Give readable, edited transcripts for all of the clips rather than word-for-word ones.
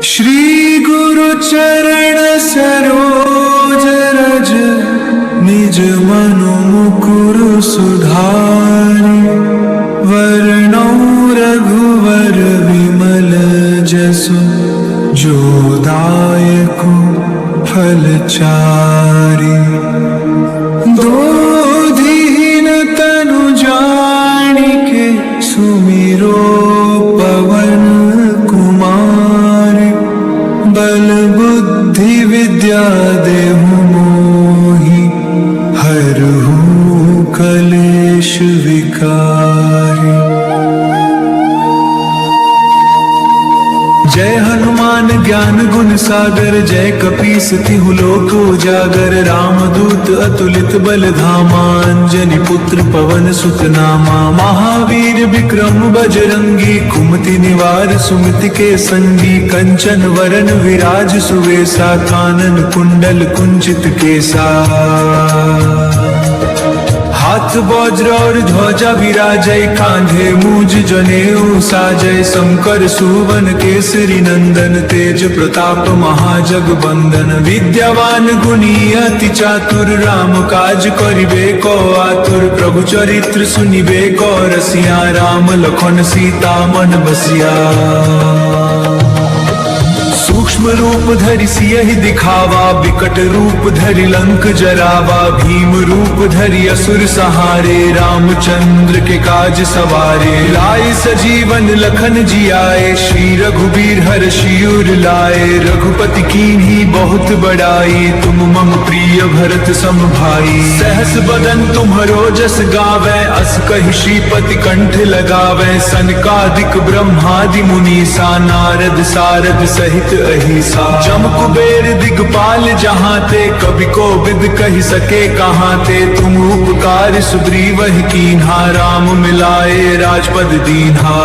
श्री गुरु चरण सरोज रज निज मनु मुकुर सुधारि वरणौ रघुवर विमल जसु जो दायकु फल चारि। दोधीन तनु जानिके सुमिरो पवन कुमार बल बुद्धि विद्या देहु मोहि हरहु कलेश विकारी। जय हनुमान ज्ञान गुण सागर जय कपीस तिहु लोक उजागर रामदूत अतुलित बल धामा अंजनी पुत्र पवन सुत नामा। महावीर विक्रम बजरंगी कुमति निवार सुमति के संगी कंचन वरन विराज सुवेसा कानन कुंडल कुंचित केसा। हाथ वज्र और ध्वजा विराजय कांधे मूज जनेऊ साजय शंकर सुवन केसरी नंदन तेज प्रताप महाजगबंदन। विद्यावान गुणी अति चातुर राम काज करिबे को आतुर प्रभु चरित्र सुनिबे को रसिया राम लखन सीता मन बसिया। सूक्ष्म रूप धरि सियहि दिखावा विकट रूप धरि लंक जरावा। भीम रूप धरि असुर सहारे रामचंद्र के काज सवारे। लाए सजीवन लखन जियाए श्री रघुबीर हर्षि उर लाए। रघुपति कीन्ही बहुत बड़ाई तुम मम प्रिय भरत सम भाई। सहस बदन तुम्हरो जस गावे अस कहि श्रीपति कंठ लगावे। सनकादिक ब्रह्मादि मुनीसा नारद सारद सहित अहिसा। जम कुबेर दिगपाल जहाँ ते कवि कोविद कहि सके कहाँ ते। तुम उपकार सुग्रीवहि कीन्हा राम मिलाए राजपद दीन्हा।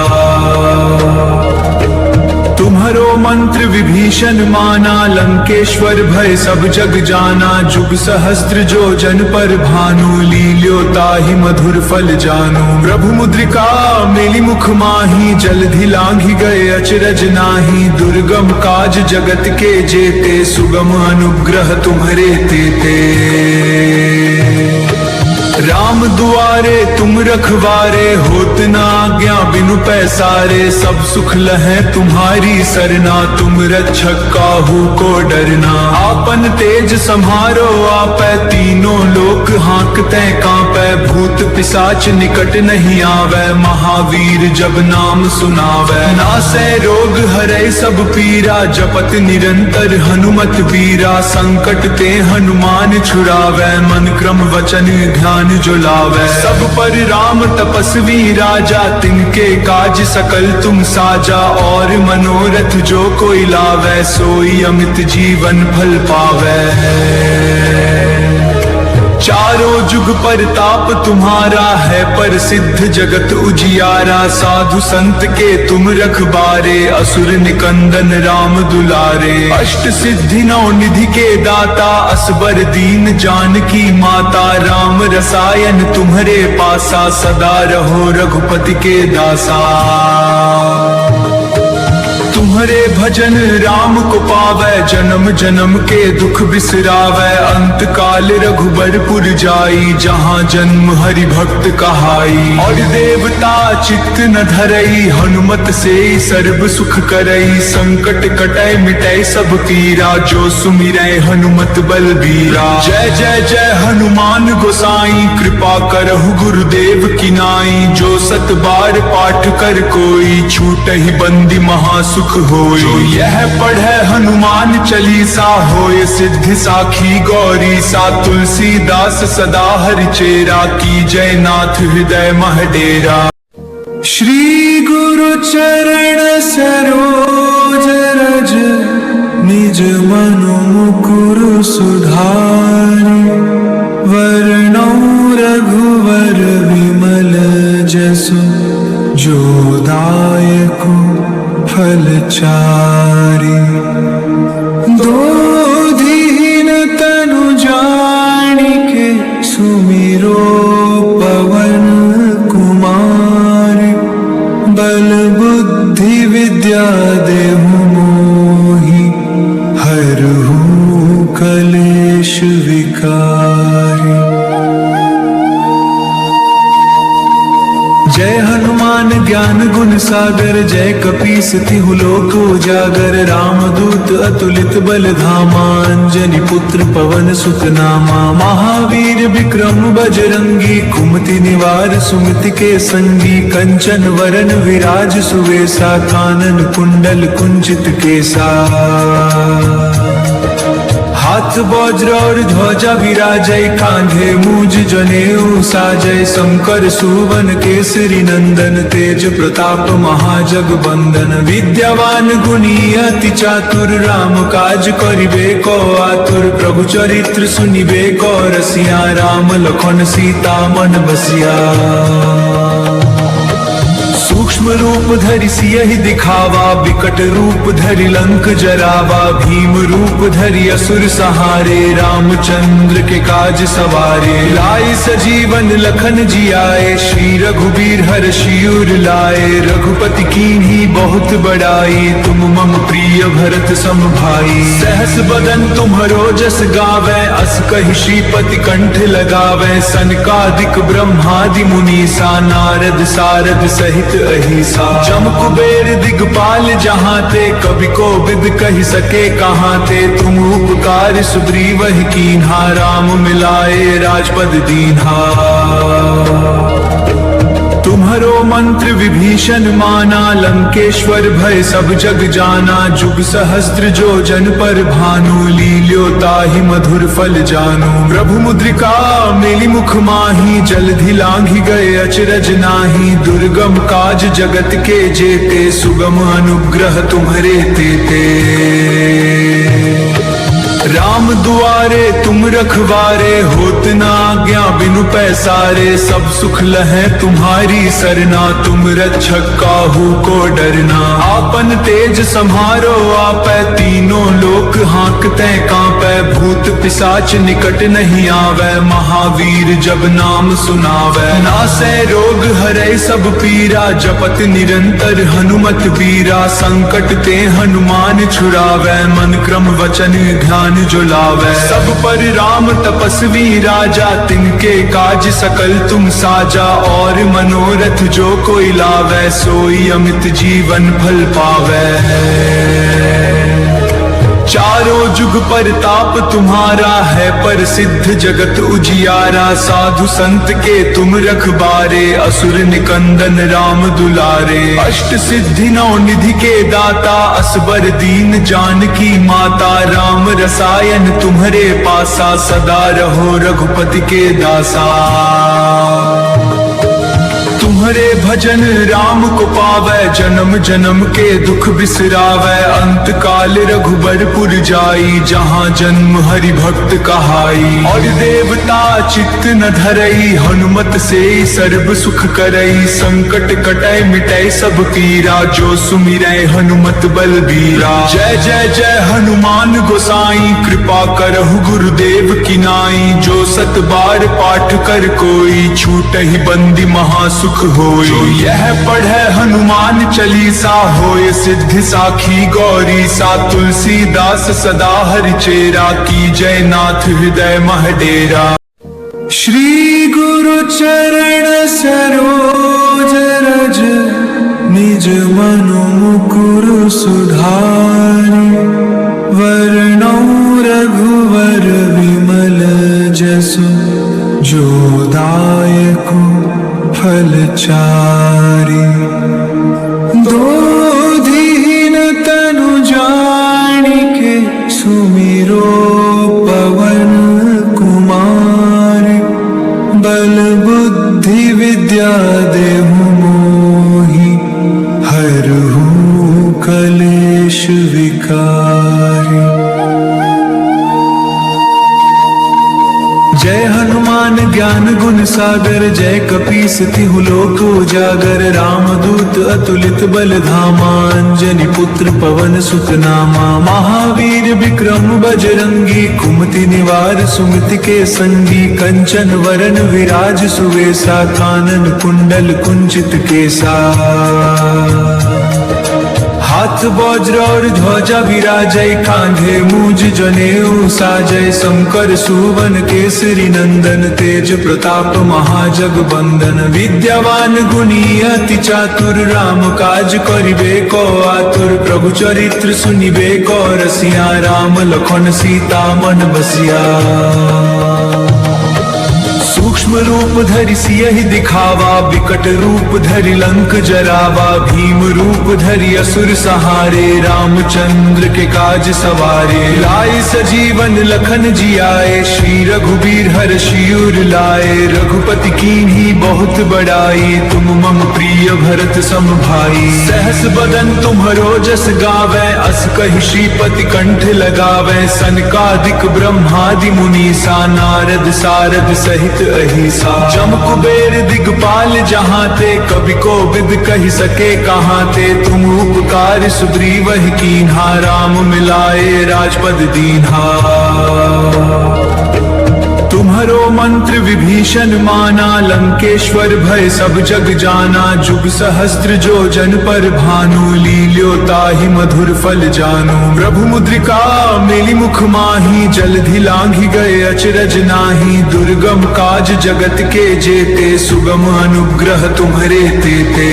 तुम्हरो मंत्र विभीषण माना लंकेश्वर भय सब जग जाना। जुग सहस्त्र जो जन पर भानु लील्यो ताहि मधुर फल जानु। प्रभु मुद्रिका मेलि मुख माही जलधि लांघि गए अचरज नाही। दुर्गम काज जगत के जेते सुगम अनुग्रह तुम्हरे तेते। राम दुआरे तुम रखवारे होत न आज्ञा बिनु पैसारे। सब सुख लहै तुम्हारी सरना तुम रक्षक काहू को डरना। आपन तेज सम्हारो आपै तीनों लोक हाँकते कांपै। भूत पिशाच निकट नहीं आवे महावीर जब नाम सुनावै। नासै रोग हरै सब पीरा जपत निरंतर हनुमत बीरा। संकट ते हनुमान छुड़ावै मन क्रम वचन ध्यान जो लावे। सब पर राम तपस्वी राजा तिनके काज सकल तुम साजा। और मनोरथ जो कोई लावे सोई अमित जीवन फल पावे। चारों जुग परताप तुम्हारा है प्रसिद्ध जगत उजियारा। साधु संत के तुम रखबारे असुर निकंदन राम दुलारे। अष्ट सिद्धि नौ निधि के दाता असबर दीन जानकी माता। राम रसायन तुम्हरे पासा सदा रहो रघुपति के दासा। तुम्हरे भजन राम को पावै जन्म जन्म के दुख बिसरावै। अंत काल रघुबरपुर जाई जहाँ जन्म हरि भक्त कहाई। और देवता चित्त न धरई हनुमत से सर्व सुख करई। संकट कटै मिटै सब पीरा जो सुमिरै हनुमत बलबीरा। जय जय जय हनुमान गोसाई कृपा करहु गुरुदेव की नाई। जो सत बार पाठ कर कोई छूटहि बंदी महासुख होय। जो यह पढ़े हनुमान चालीसा होय सिद्धि साखी गौरी सा। तुलसीदास सदा हरि चेरा की जय नाथ हृदय मह डेरा। श्री गुरु चरण सरोज रज निज मनु मुकुर सुधारि वरणौ रघुवर विमल जसु जो दायकु फल चारि। दोधीन तनु जानिके सुमिरो पवन कुमार। बल बुद्धि विद्या देहु मोहि गुण सागर, जय कपीस तिहु लोक उजागर। रामदूत अतुलित बल धामा, अंजनी पुत्र पवन सुत नामा। महावीर विक्रम बजरंगी, कुमति निवार सुमति के संगी। कंचन वरन विराज सुवेसा, कानन कुंडल कुंचित केसा। हाथ वज्र और ध्वजा विराजय, कांधे मूज जनेऊ साजय। शंकर सुवन केसरी नंदन, तेज प्रताप महाजगबंदन। विद्यावान गुणी अति चातुर, राम काज करिबे को आतुर। प्रभु चरित्र सुनिबे को रसिया, राम लखन सीता मन बसिया। सूक्ष्म रूप धरि सियहि दिखावा, विकट रूप धरि लंक जरावा। भीम रूप धरि असुर सहारे, रामचंद्र के काज सवारे। लाई सजीवन लखन जियाए, श्री रघुबीर हर्षि उर लाए। रघुपति कीन्ही बहुत बड़ाई, तुम मम प्रिय भरत सम भाई। सहस बदन तुम्हरो जस गावे, अस कहि श्रीपति कंठ लगावे। सनकादिक ब्रह्मादि मुनीसा, नारद सारद सहित अहिसा। जम कुबेर दिगपाल जहाँ ते, कवि को विद कहि सके कहाँ ते। तुम उपकार सुग्रीव ही कीन्हा, राम मिलाए राजपद दीन्हा। तुम्हरो मंत्र विभीषण माना, लंकेश्वर भय सब जग जाना। जुग सहस्त्र जो जन पर भानु, लील्यो ताहि मधुर फल जानु। प्रभु मुद्रिका मेली मुख माही, जलधि लांघि गए अचरज नाही। दुर्गम काज जगत के जेते, सुगम अनुग्रह तुम्हरे तेते। राम दुआरे तुम रखवारे, होत न आज्ञा बिनु पैसारे। सब सुख लहै तुम्हारी सरना, तुम रक्षक काहू को डरना। आपन तेज सम्हारो आपै, तीनों लोक हाँकते कांपै। भूत पिशाच निकट नहीं आवे, महावीर जब नाम सुनावै। नासै रोग हरै सब पीरा, जपत निरंतर हनुमत बीरा। संकट ते हनुमान छुड़ावै, मन क्रम वचन ध्यान जो लावै। सब पर राम तपस्वी राजा, तिनके काज सकल तुम साजा। और मनोरथ जो कोई लावै, सोई अमित जीवन फल पावै। चारों जुग परताप तुम्हारा है, प्रसिद्ध जगत उजियारा। साधु संत के तुम रखबारे, असुर निकंदन राम दुलारे। अष्ट सिद्धि नौ निधि के दाता, असबर दीन जानकी माता। राम रसायन तुम्हरे पासा, सदा रहो रघुपति के दासा। तुम्हरे भजन राम को पावै, जन्म जन्म के दुख बिसरावै। अंत काल रघुबरपुर जाई, जहाँ जन्म हरि भक्त कहाई। और देवता चित्त न धरई, हनुमत से सर्व सुख करई। संकट कटै मिटै सब पीरा, जो सुमिरै हनुमत बलबीरा। जय जय जय हनुमान गोसाई, कृपा करहु गुरुदेव की नाई। जो सत बार पाठ कर कोई, छूटहि बंदी महासुख होय। जो यह पढ़े हनुमान चालीसा, होय सिद्धि साखी गौरी सा। तुलसीदास सदा हरिचेरा, की जय नाथ हृदय मह डेरा। श्री गुरु चरण सरोज रज, निज मनु मुकुर सुधारि। वरणौ रघुवर विमल जसु, जो दायक फलचारि। दोधीन तनु जानिके, सुमिरो पवन कुमार। बल बुद्धि विद्या देहु मोहि, हरहु कलेश विकारी। जय हनुमान ज्ञान गुण सागर, जय कपीस तिहु लोक उजागर। रामदूत अतुलित बल धामा, अंजनी पुत्र पवन सुत नामा। महावीर विक्रम बजरंगी, कुमति निवार सुमति के संगी। कंचन वरन विराज सुवेसा, कानन कुंडल कुंचित केसा। हाथ वज्र और ध्वजा विराजय, कांधे मूज जनेऊ साजय। शंकर सुवन केसरी नंदन, तेज प्रताप महाजगबंदन। विद्यावान गुणी अति चातुर, राम काज करिबे को आतुर। प्रभु चरित्र सुनिबे को रसिया, राम लखन सीता मन बसिया। सूक्ष्म रूप धरि सियहि दिखावा, विकट रूप धरि लंक जरावा। भीम रूप धरि असुर सहारे, रामचंद्र के काज सवारे। लाए सजीवन लखन जियाए, श्री रघुबीर हर्षि उर लाए। रघुपति कीन्ही बहुत बड़ाई, तुम मम प्रिय भरत सम भाई। सहस बदन तुम्हरो जस गावै, अस कहि श्रीपति कंठ लगावै। सनकादिक ब्रह्मादि मुनीसा, नारद सारद सहित अहिसा। जम कुबेर दिगपाल जहाँ ते, कवि को विद कहि सके कहाँ ते। तुम उपकार सुग्रीवहि कीन्हा, राम मिलाए राजपद दीन्हा। तुम्हरो मंत्र विभीषण माना, लंकेश्वर भय सब जग जाना। जुग सहस्त्र जो जन पर भानु, लील्यो ताहि मधुर फल जानु। प्रभु मुद्रिका मेली मुख माही, जलधि लांघि गए अचरज नाही। दुर्गम काज जगत के जेते, सुगम अनुग्रह तुम्हरे तेते।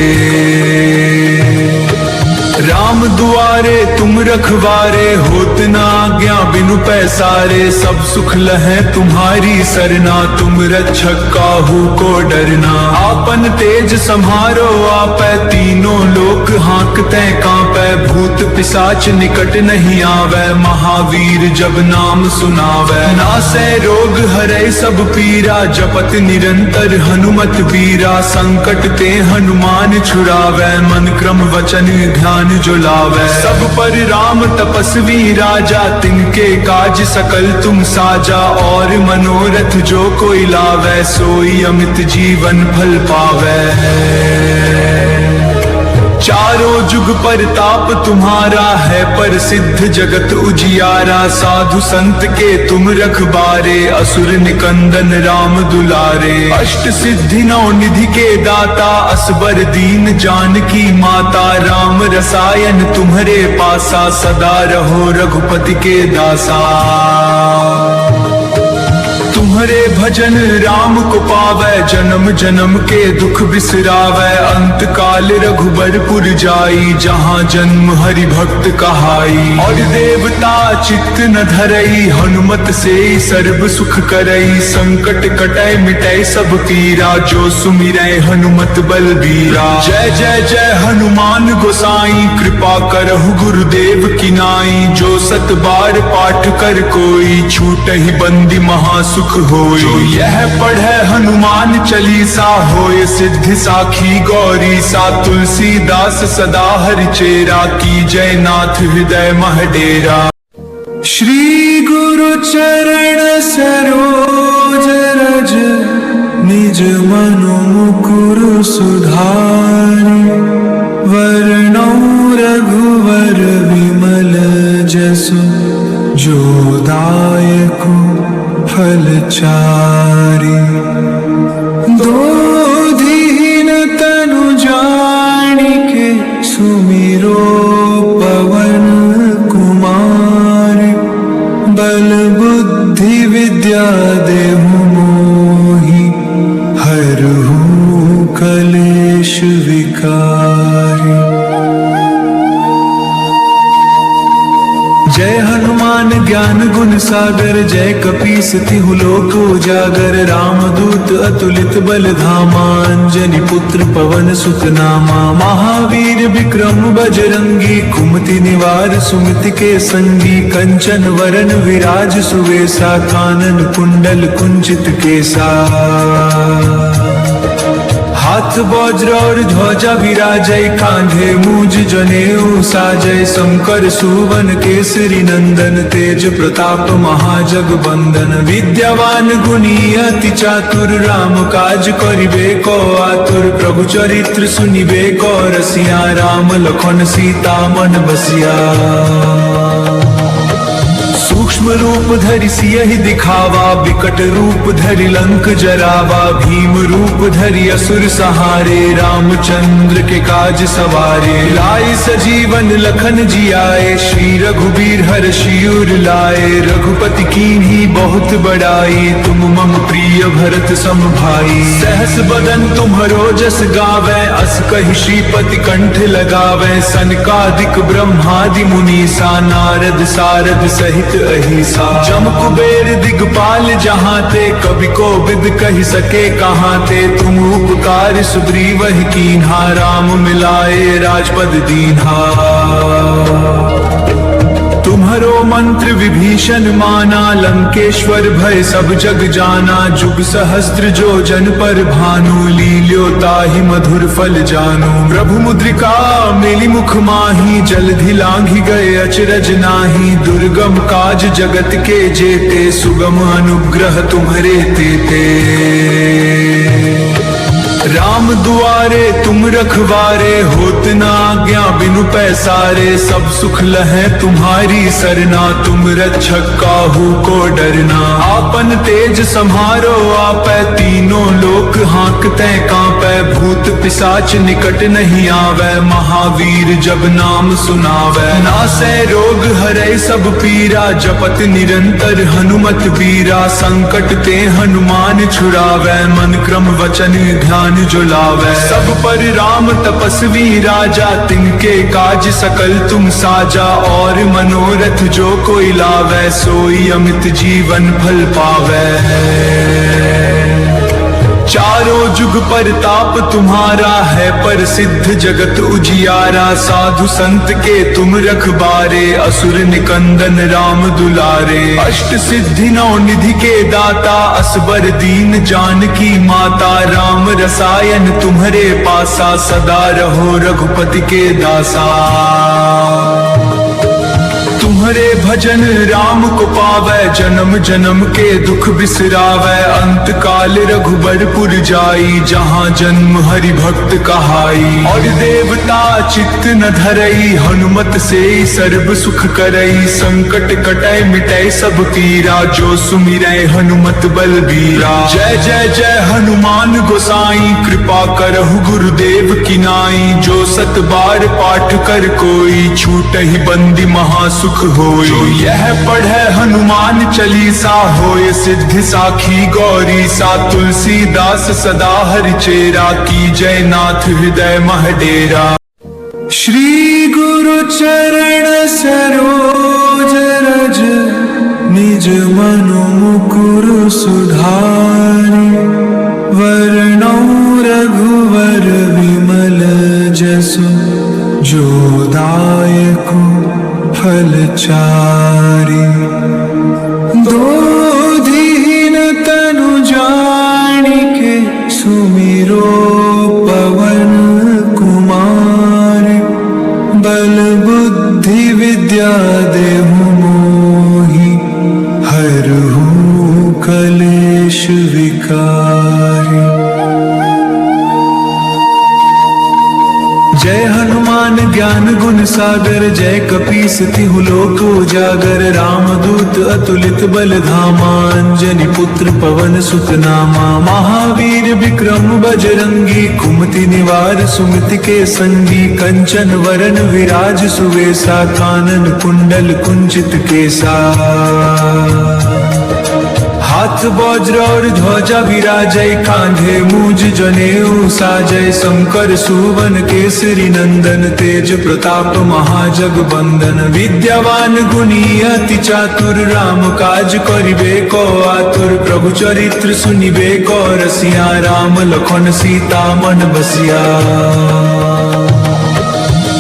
राम दुआरे तुम रखवारे, होत न आज्ञा बिनु पैसारे। सब सुख लहै तुम्हारी सरना, तुम रक्षक काहू को डरना। आपन तेज सम्हारो आपै, तीनों लोक हाँकते कांपै। भूत पिशाच निकट नहीं आवै, महावीर जब नाम सुनावै। नासै रोग हरै सब पीरा, जपत निरंतर हनुमत बीरा। संकट ते हनुमान छुड़ावै, मन क्रम वचन ध्यान जो लावै। सब पर राम तपस्वी राजा, तिनके काज सकल तुम साजा। और मनोरथ जो कोई लावै, सोई अमित जीवन फल पावै। चारों जुग परताप तुम्हारा है, प्रसिद्ध जगत उजियारा। साधु संत के तुम रखबारे, असुर निकंदन राम दुलारे। अष्ट सिद्धि नौ निधि के दाता, असबर दीन जानकी माता। राम रसायन तुम्हरे पासा, सदा रहो रघुपति के दासा। तुम्हरे भजन राम को पावै, जन्म जन्म के दुख बिसरावै। अंत काल रघुबरपुर जाई, जहाँ जन्म हरि भक्त कहाई। और देवता चित्त न धरई, हनुमत से सर्व सुख करई। संकट कटै मिटै सब पीरा, जो सुमिरै हनुमत बलबीरा। जय जय जय हनुमान गोसाई, कृपा करहु गुरुदेव की नाई। जो सत बार पाठ कर कोई, छूटहि बंदी महासुख होय। जो यह पढ़े हनुमान चालीसा, होय सिद्धि साखी गौरी सा। तुलसीदास सदा हरि चेरा, की जय नाथ हृदय मह डेरा। श्री गुरु चरण सरोज रज, निज मनु मुकुर सुधारि। वरणौ रघुवर विमल जसु, जो दायक फल चारि। दोधीन तनु जानिके, सुमिरो पवन कुमार। बल बुद्धि विद्या देहु मोहि, हरहु कलेश विकारी। जय हनुमान ज्ञान गुण सागर, जय कपीस तिहु लोक उजागर। रामदूत अतुलित बल धामा, अंजनी पुत्र पवन सुत नामा। महावीर विक्रम बजरंगी, कुमति निवार सुमति के संगी। कंचन वरन विराज सुवेसा, कानन कुंडल कुंचित केसा। हाथ वज्र और ध्वजा विराजय, कांधे मूज जनेऊ साजय। शंकर सुवन केसरी नंदन, तेज प्रताप महाजगबंदन। विद्यावान गुणी अति चातुर, राम काज करिबे को आतुर। प्रभु चरित्र सुनिबे को रसिया, राम लखन सीता मन बसिया। सूक्ष्म रूप धरि सियहि दिखावा, विकट रूप धरि लंक जरावा। भीम रूप धरि असुर सहारे, रामचंद्र के काज सवारे। लाई सजीवन लखन जियाए, श्री रघुबीर हर्षि उर लाए। रघुपति कीन्ही बहुत बड़ाई, तुम मम प्रिय भरत सम भाई। सहस बदन तुम्हरो जस गावे, अस कहि श्रीपति कंठ लगावे। सनकादिक ब्रह्मादि मुनीसा, नारद सारद सहित अहिसा। जम कुबेर दिगपाल जहाँ ते, कवि कोविद कहि सके कहाँ ते। तुम उपकार सुग्रीवहि कीन्हा, राम मिलाए राजपद दीन्हा। तुम्हरो मंत्र विभीषण माना, लंकेश्वर भय सब जग जाना। जुग सहस्त्र जो जन पर भानु, लील्यो ताहि मधुर फल जानु। प्रभु मुद्रिका मेलि मुख माही, जलधि लांघि गए अचरज नाही। दुर्गम काज जगत के जेते, सुगम अनुग्रह तुम्हरे तेते। राम दुआरे तुम रखवारे, होत न आज्ञा बिनु पैसारे। सब सुख लहै तुम्हारी सरना, तुम रक्षक काहू को डरना। आपन तेज सम्हारो आपै, तीनों लोक हाँकते कांपै। भूत पिशाच निकट नहीं आवे, महावीर जब नाम सुनावै। नासै रोग हरै सब पीरा, जपत निरंतर हनुमत बीरा। संकट ते हनुमान छुड़ावै, मन क्रम वचन ध्यान जो लावै। सब पर राम तपस्वी राजा, तिनके काज सकल तुम साजा। और मनोरथ जो कोई लावै, सोई अमित जीवन फल पावै। चारों जुग परताप तुम्हारा है, प्रसिद्ध जगत उजियारा। साधु संत के तुम रखबारे, असुर निकंदन राम दुलारे। अष्ट सिद्धि नौ निधि के दाता, असबर दीन जानकी माता। राम रसायन तुम्हरे पासा, सदा रहो रघुपति के दासा। तुम्हरे भजन राम को पावै, जन्म जन्म के दुख बिसरावै। अंत काल रघुबरपुर जाई, जहाँ जन्म हरि भक्त कहाई। और देवता चित्त न धरई, हनुमत से सर्व सुख करई। संकट कटै मिटै सब पीरा, जो सुमिरै हनुमत बलबीरा। जय जय जय हनुमान गोसाई, कृपा करहु गुरुदेव की नाई। जो सत बार पाठ कर कोई, छूटहि बंदी महासुख होय। जो यह पढ़े हनुमान चालीसा, होय सिद्धि साखी गौरी सा। तुलसीदास सदा हरि चेरा, की जय नाथ हृदय मह डेरा। श्री गुरु चरण सरोज रज, निज मनु मुकुर सुधारि। वरणौ रघुवर विमल जसु, जो दायक फल चारि। दो दीन तनु जानिके, सुमिरो पवन कुमार। बल बुद्धि विद्या देहु मोहि, हरहु कलेश विकारी। जय हनुमान ज्ञान गुण सागर, जय कपीस तिहु लोक उजागर। रामदूत अतुलित बल धामा, अंजनी पुत्र पवन सुत नामा। महावीर विक्रम बजरंगी, कुमति निवार सुमति के संगी। कंचन वरन विराज सुवेसा, कानन कुंडल कुंचित केसा। हाथ वज्र और ध्वजा विराजय, कांधे मूज जनेऊ साजय। शंकर सुवन केसरी नंदन, तेज प्रताप महाजगबंदन। विद्यावान गुणी अति चातुर, राम काज करिबे को आतुर। प्रभु चरित्र सुनिबे को रसिया, राम लखन सीता मन बसिया।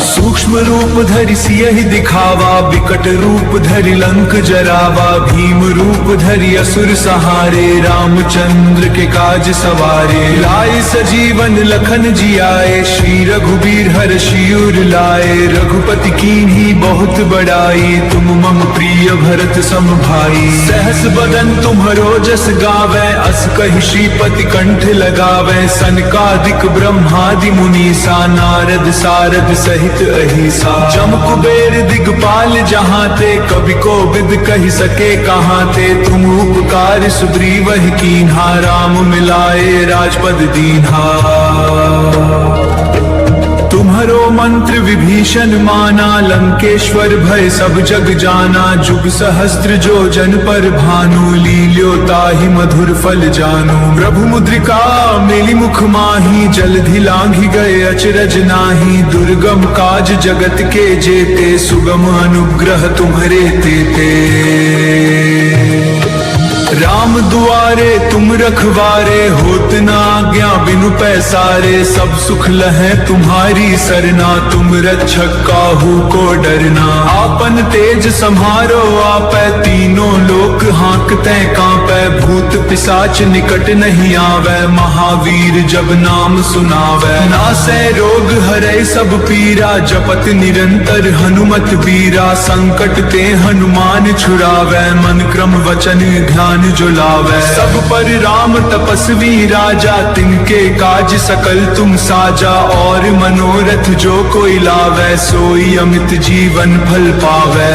सूक्ष्म रूप धरि सियहि दिखावा, विकट रूप धरि लंक जरावा। भीम रूप धरि असुर सहारे, रामचंद्र के काज सवारे। लाई सजीवन लखन जियाए, श्री रघुबीर हर्षि उर लाए। रघुपति कीन्ही बहुत बड़ाई, तुम मम प्रिय भरत सम भाई। सहस बदन तुम्हरो जस गावै, अस कहि श्रीपति कंठ लगावै। सनकादिक ब्रह्मादि मुनीसा, नारद सारद सहित सहित अहिसा। जम कुबेर दिगपाल जहाँ ते, कवि को विद कही सके कहाँ ते। तुम उपकार सुग्रीव ही कीन्हा, राम मिलाए राजपद दीन्हा। तुम्हारो मंत्र विभीषण माना, लंकेश्वर भय सब जग जाना। जुग सहस्त्र जो जन पर भानु, लील्यो ताहि मधुर फल जानु। प्रभु मुद्रिका मेली मुख माही, जलधि लांघि गए अचरज नाही। दुर्गम काज जगत के जेते, सुगम अनुग्रह तुम्हारे तेते। राम दुआरे तुम रखवारे, होत न आज्ञा बिनु पैसारे। सब सुख लहै तुम्हारी सरना, तुम रक्षक काहू को डरना। आपन तेज सम्हारो आपै, तीनों लोक हाँकते कांपै। भूत पिशाच निकट नहीं आवे, महावीर जब नाम सुनावै। नासै रोग हरै सब पीरा, जपत निरंतर हनुमत बीरा। संकट ते हनुमान छुड़ावै, मन क्रम वचन ध्यान जो लावै। सब पर राम तपस्वी राजा, तिनके काज सकल तुम साजा। और मनोरथ जो कोई लावै, सोई अमित जीवन फल पावै।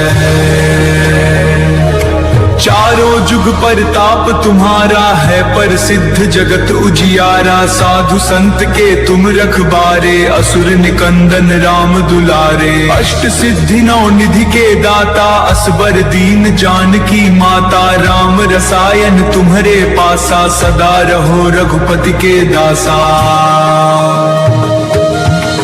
चारों जुग परताप तुम्हारा है, प्रसिद्ध जगत उजियारा। साधु संत के तुम रखबारे, असुर निकंदन राम दुलारे। अष्ट सिद्धि नौ निधि के दाता, असबर दीन जानकी माता। राम रसायन तुम्हारे पासा, सदा रहो रघुपति के दासा।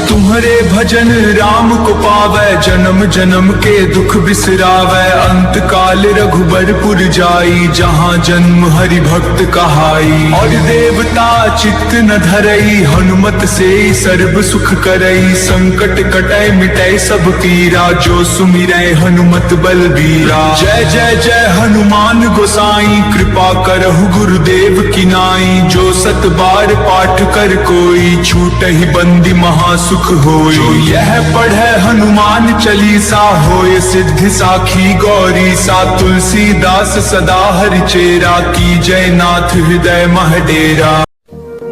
तुम्हारे भजन राम को पावै, जन्म जन्म के दुख बिसरावै। अंत काल रघुबरपुर जाई, जहाँ जन्म हरि भक्त कहाई। और देवता चित्त न धरई, हनुमत से सर्व सुख करई। संकट कटै मिटै सब पीरा, जो सुमिरै हनुमत बलबीरा। जय जय जय हनुमान गोसाई, कृपा करहु गुरुदेव की नाई। जो सत बार पाठ कर कोई, छूटहि बंदी महासुख होय। जो यह पढ़े हनुमान चालीसा, होय सिद्धि साखी गौरी सा। तुलसीदास सदा हरिचेरा, की जय नाथ हृदय मह डेरा।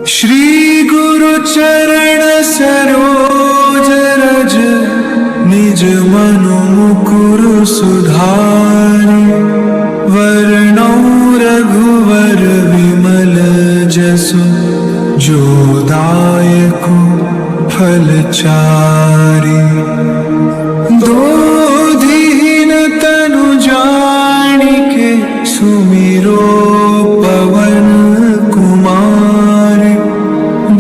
श्री गुरु चरण सरोज रज, निज मनु मुकुर सुधारि। वरणौ रघुवर विमल जसु, जो दायक फल चारि। दोधीन तनु जानिके, सुमिरो पवन कुमार।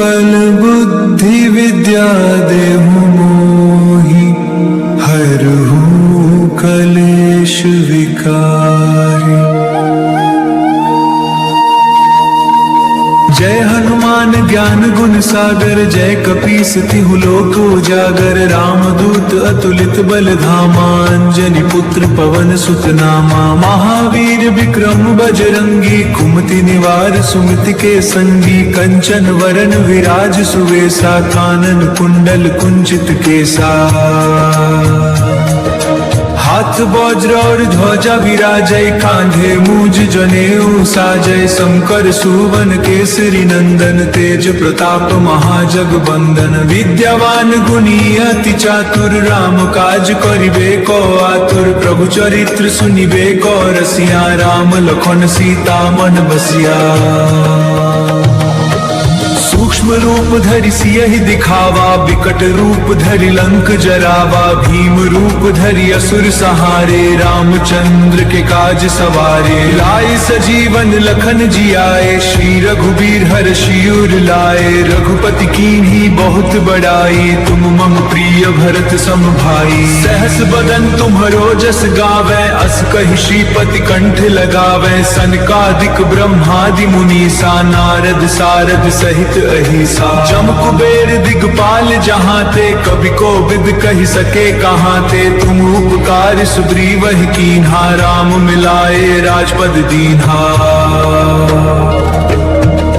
बल बुद्धि विद्या देहु मोहि, हरहु कलेश विकारी। जय हनुमान ज्ञान गुण सागर, जय कपीस तिहु लोक उजागर। रामदूत अतुलित बल धामा, अंजनी पुत्र पवन सुत नामा। महावीर विक्रम बजरंगी, कुमति निवार सुमति के संगी। कंचन वरन विराज सुवेसा, कानन कुंडल कुंचित केसा। हाथ वज्र और ध्वजा विराजय, कांधे मूज जनेऊ साजय। शंकर सुवन केसरी नंदन, तेज प्रताप महाजगबंदन। विद्यावान गुणी अति चातुर, राम काज करिबे को आतुर। प्रभु चरित्र सुनिबे को रसिया, राम लखन सीता मन बसिया। सूक्ष्म रूप धरि सियहि दिखावा, विकट रूप धरि लंक जरावा। भीम रूप धरि असुर सहारे, रामचंद्र के काज सवारे। लाए सजीवन लखन जियाए, श्री रघुबीर हर्षि उर लाए। रघुपति कीन्ही बहुत बड़ाई, तुम मम प्रिय भरत सम भाई। सहस बदन तुम्हरो जस गावै, अस कहि श्रीपति कंठ लगावै। सनकादिक ब्रह्मादि मुनीसा, नारद सारद सहित अहिसा। जम कुबेर दिगपाल जहाँ ते, कवि को विद कही सके कहाँ ते। तुम उपकार सुग्रीव ही कीन्हा, राम मिलाए राजपद दीन्हा।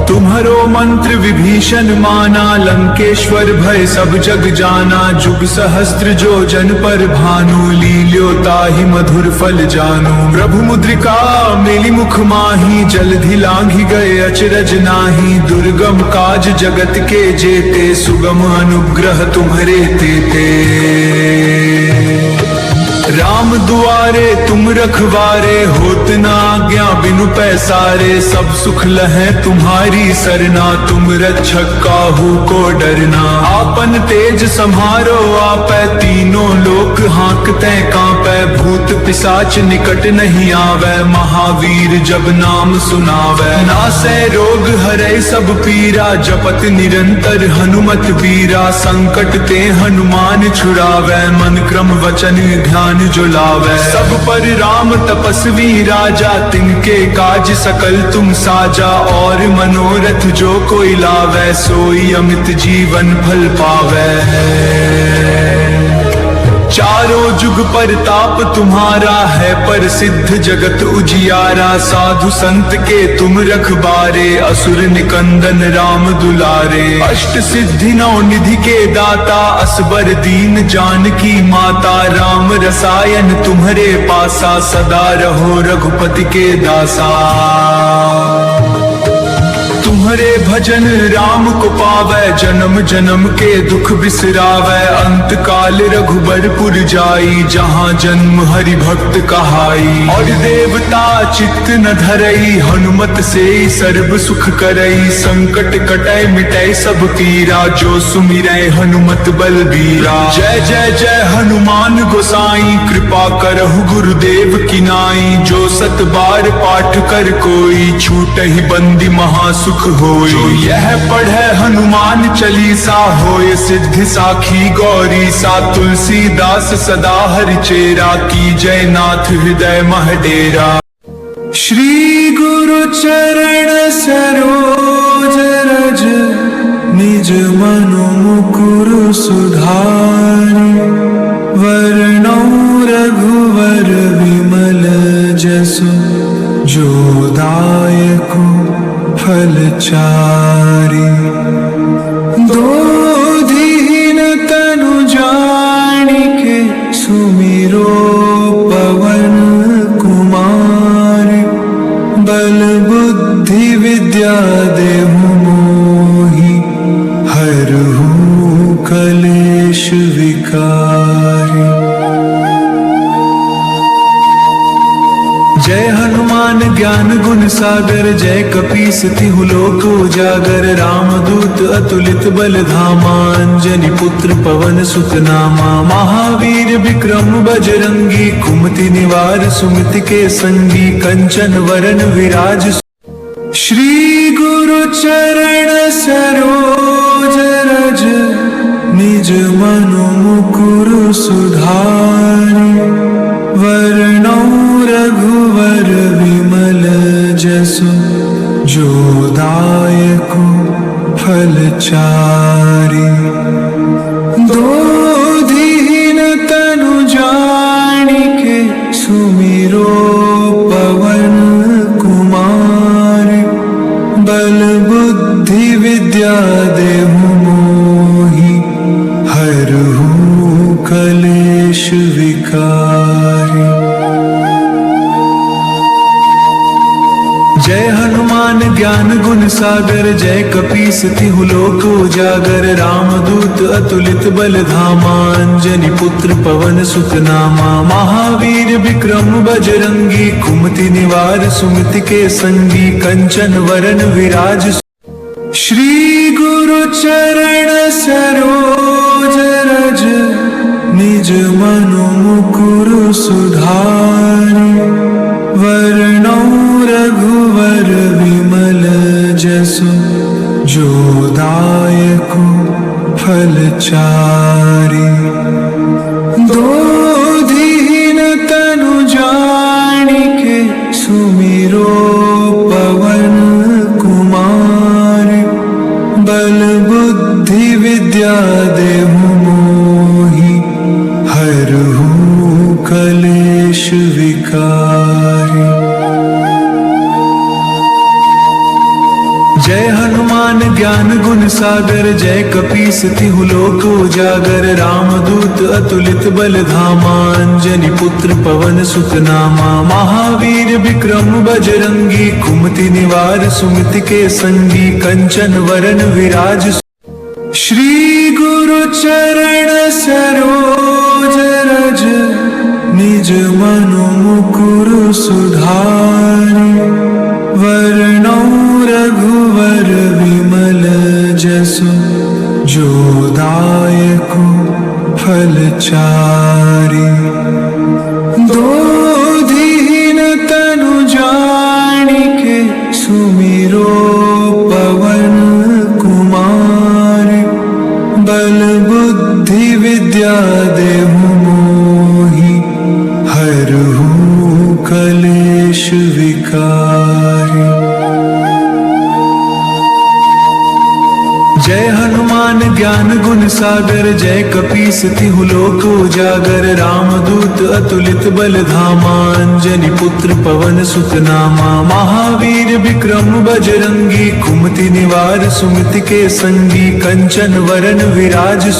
तुम्हारे तुम्हारो मंत्र विभीषण माना, लंकेश्वर भय सब जग जाना। जुग सहस्त्र जो जन पर भानु, लील्यो ताहि मधुर फल जानु। प्रभु मुद्रिका मेली मुख माही, जलधि लांघि गए अचरज नाही। दुर्गम काज जगत के जेते, सुगम अनुग्रह तुम्हारे तेते। राम दुआरे तुम रखवारे, होत न आज्ञा बिनु पैसारे। सब सुख लहै तुम्हारी सरना, तुम रक्षक काहू को डरना। आपन तेज सम्हारो आपै, तीनों लोक हाँकते कांपै। भूत पिशाच निकट नहीं आवे, महावीर जब नाम सुनावै। नासै रोग हरै सब पीरा, जपत निरंतर हनुमत बीरा। संकट ते हनुमान छुड़ावै, मन क्रम वचन ध्यान जो लावै। सब पर राम तपस्वी राजा, तिनके काज सकल तुम साजा। और मनोरथ जो कोई लावै, सोई अमित जीवन फल पावै। चारों जुग परताप तुम्हारा है, प्रसिद्ध जगत उजियारा। साधु संत के तुम रखबारे, असुर निकंदन राम दुलारे। अष्ट सिद्धि नौ निधि के दाता, असबर दीन जानकी माता। राम रसायन तुम्हारे पासा, सदा रहो रघुपति के दासा। तुम्हारे भजन राम को पावै, जन्म जन्म के दुख बिसरावै। अंत काल रघुबर पुर जाई, जहाँ जन्म हरि भक्त कहाई। और देवता चित्त न धरई, हनुमत से सर्व सुख करई। संकट कटै मिटै सब पीरा, जो सुमिरै हनुमत बलबीरा। जय जय जय हनुमान गोसाई, कृपा करहु गुरुदेव की नाई। जो सत बार पाठ कर कोई, छूटहि बंदी महासुख होय। जो यह पढ़े हनुमान चालीसा, होय सिद्धि साखी गौरी सा। तुलसीदास सदा हरि चेरा, की जय नाथ हृदय मह डेरा। श्री गुरु चरण सरोज रज, निज मनु मुकुर सुधारि। वरणौ रघुवर विमल जसु, जो दायकु फल चारि। दोधीन तनु जानिके, सुमिरो पवन कुमार। बल बुद्धि विद्या देहु मोहि, हरहु कलेश विकारी। जय हनुमान ज्ञान गुण सागर, जय कपीस तिहु लोक उजागर। रामदूत अतुलित बल धामा, अंजनी पुत्र पवन सुत नामा। महावीर विक्रम बजरंगी, कुमति निवार सुमति के संगी। कंचन वरन विराज, श्री गुरु चरण सरोज रज। निज मनु मुकुर सुधारि, वरणौ रघुवर विमल जसु। जो दायकु फल चारि। दोधीन तनु जानिके, सुमिरो पवन कुमार। बल बुद्धि विद्या देहु मोहि, हरहु कलेश विकारी। जय हनुमान ज्ञान गुण सागर, जय कपीस तिहु लोक उजागर। रामदूत अतुलित बल धामा, अंजनी पुत्र पवन सुत नामा। महावीर विक्रम बजरंगी, कुमति निवार सुमति के संगी। कंचन वरन विराज, श्री गुरु चरण सरोज रज। निज मनु मुकुर सुधारि, वरणौ रघुवर विमल जसु। जो दायकु फल चारि। दोधीन तनु जानिके, सुमिरो पवन कुमार। बल बुद्धि विद्या देहु मोहि, हरहु कलेश विकारी। जय हनुमान ज्ञान गुण सागर जय कपीस तिहु लोक उजागर रामदूत अतुलित बल धामा अंजनी पुत्र पवन सुत नामा महावीर विक्रम बजरंगी कुमति निवार सुमति के संगी कंचन वरन विराज श्री गुरु चरण सरोज रज निज मनु मुकुर सुधारि वरणौ रघुवर विमल जसु जो दायकु फल चारि दोधीन तनु जानिके सुमिरो पवन कुमार बल बुद्धि विद्या देहु मोहि हरहु कलेश विकारी जय हनुमान ज्ञान गुण सागर जय कपीस तिहु लोक उजागर रामदूत अतुलित बल धामा अंजनी पुत्र पवन सुत नामा महावीर विक्रम बजरंगी कुमति निवार सुमति के संगी कंचन वरन विराज